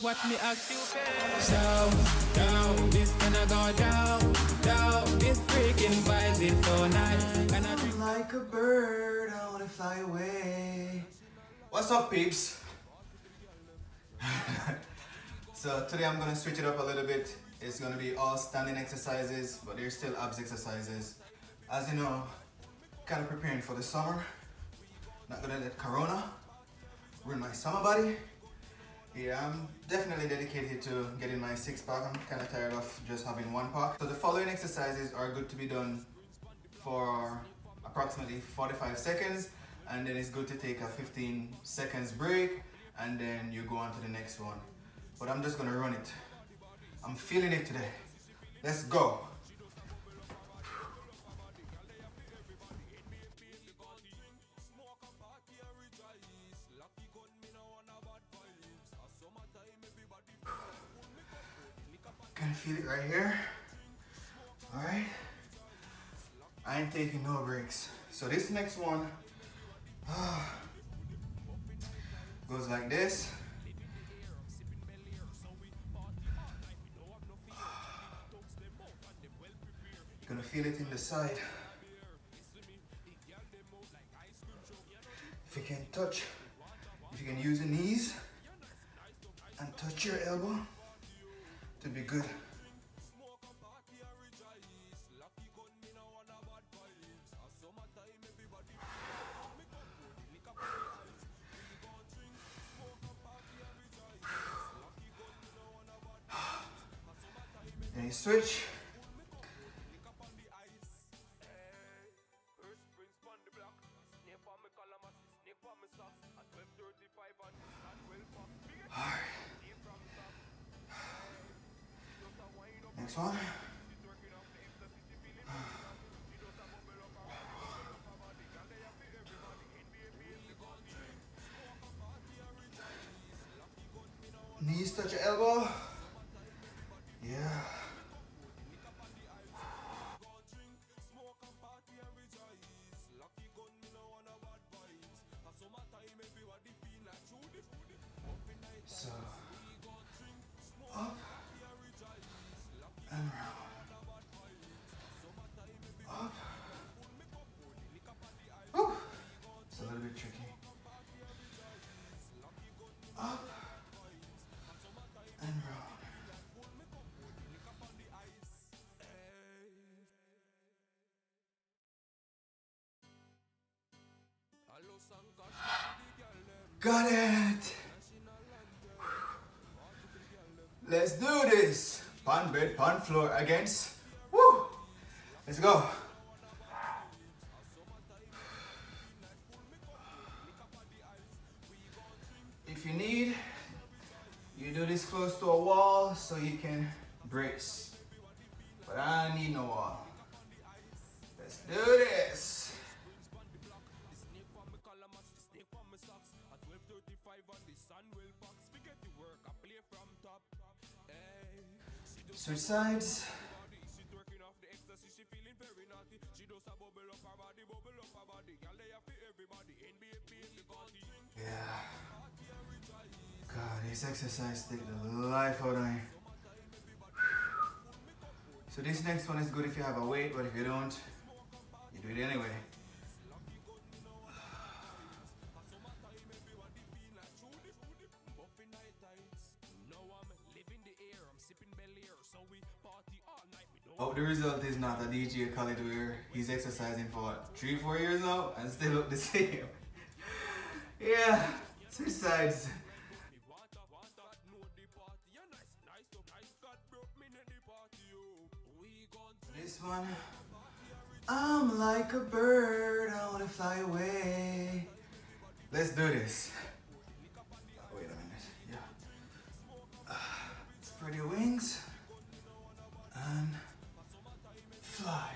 Watch me act you down, down, this gonna go down, down. This freaking vibe is so nice. I'm like a bird, I wanna fly away. What's up, peeps? So today I'm gonna switch it up a little bit. It's gonna be all standing exercises, but there's still abs exercises. As you know, kind of preparing for the summer. Not gonna let Corona ruin my summer body. Yeah, I'm definitely dedicated to getting my six-pack. I'm kind of tired of just having one pack. So the following exercises are good to be done for approximately 45 seconds, and then it's good to take a 15 seconds break, and then you go on to the next one. But I'm just gonna run it. I'm feeling it today. Let's go. Can feel it right here. All right. I ain't taking no breaks. So this next one goes like this. Gonna feel it in the side. If you can touch, if you can use your knees and touch your elbow, to be good. Then you switch. Next one. Knees touch your elbow. Yeah. So, up and round. Up. Whew. It's a little bit tricky. Up and round. Got it. Let's do this. Pan bed, pan floor against. Woo. Let's go. If you need, you do this close to a wall so you can brace. But I need no wall. Let's do this. Switch sides. Yeah. God, this exercise takes the life out of me. So this next one is good if you have a weight, but if you don't, you do it anyway. Oh, the result is not a DJ Khaled where he's exercising for what, 3-4 years now and still look the same. Yeah, switch sides. This one. I'm like a bird, I wanna fly away. Let's do this. Wait a minute, yeah. Spread your wings and fly.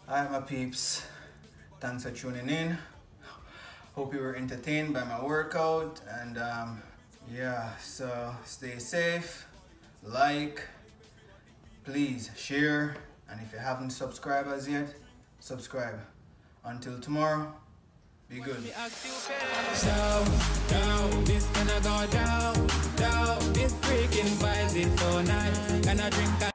Hi my peeps, thanks for tuning in. Hope you were entertained by my workout, and yeah, so stay safe, like, please share, and if you haven't subscribed as yet, subscribe. Until tomorrow, be good. Down, this gonna go down, this freaking vibes is so nice. Gonna drink